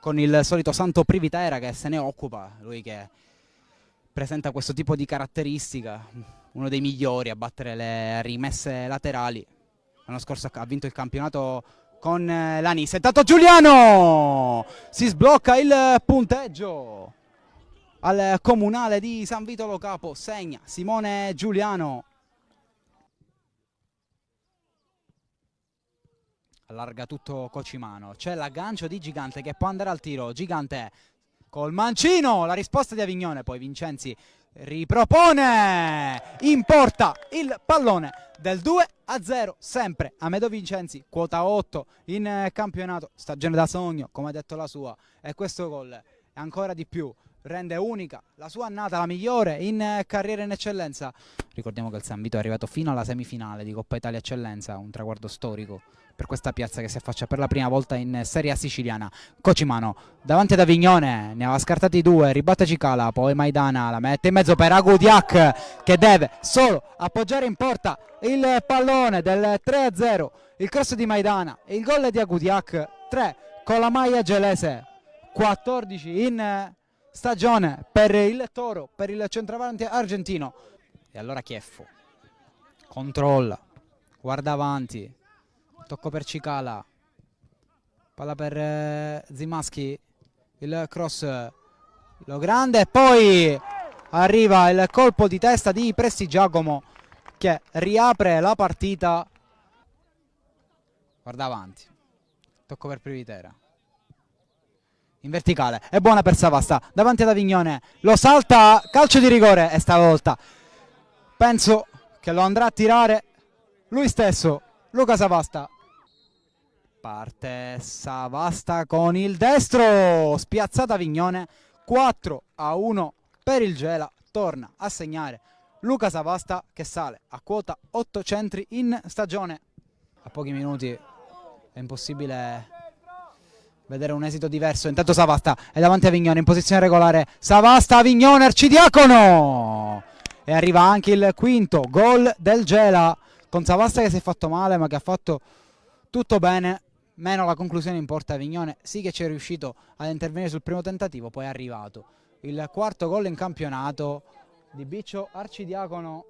con il solito Santo Privitera che se ne occupa, lui che presenta questo tipo di caratteristica, uno dei migliori a battere le rimesse laterali. L'anno scorso ha vinto il campionato con l'Anis. Intanto Giuliano si sblocca il punteggio al comunale di San Vito Lo Capo, segna Simone Giuliano. Allarga tutto Cocimano, c'è l'aggancio di Gigante che può andare al tiro. Gigante col mancino, la risposta di Avignone, poi Vincenzi ripropone in porta il pallone del 2-0, sempre Amedeo Vincenzi, quota 8 in campionato, stagione da sogno come ha detto la sua, e questo gol ancora di più rende unica la sua annata, la migliore in carriera in eccellenza. Ricordiamo che il San Vito è arrivato fino alla semifinale di Coppa Italia Eccellenza, un traguardo storico per questa piazza che si affaccia per la prima volta in Serie A siciliana. Cocimano davanti ad Avignone, ne aveva scartati due, ribatte Cicala, poi Maidana la mette in mezzo per Agudiak che deve solo appoggiare in porta il pallone del 3-0, il cross di Maidana, il gol di Agudiak, 3 con la maglia gelese, 14 in stagione per il Toro, per il centravanti argentino. E allora Chieffo controlla, guarda avanti, tocco per Cicala, palla per Zimaschi, il cross lo grande e poi arriva il colpo di testa di Prestigiacomo che riapre la partita. Guarda avanti, tocco per Privitera, in verticale, è buona per Savasta, davanti ad Avignone, lo salta, calcio di rigore e stavolta penso che lo andrà a tirare lui stesso, Luca Savasta. Parte Savasta con il destro, spiazzata Avignone, 4-1 per il Gela, torna a segnare Luca Savasta che sale a quota 8 centri in stagione. A pochi minuti è impossibile vedere un esito diverso. Intanto Savasta è davanti a Avignone in posizione regolare, Savasta, Avignone, Arcidiacono, e arriva anche il quinto gol del Gela con Savasta che si è fatto male ma che ha fatto tutto bene, meno la conclusione in porta. Avignone sì che ci è riuscito ad intervenire sul primo tentativo, poi è arrivato il quarto gol in campionato di Biccio Arcidiacono.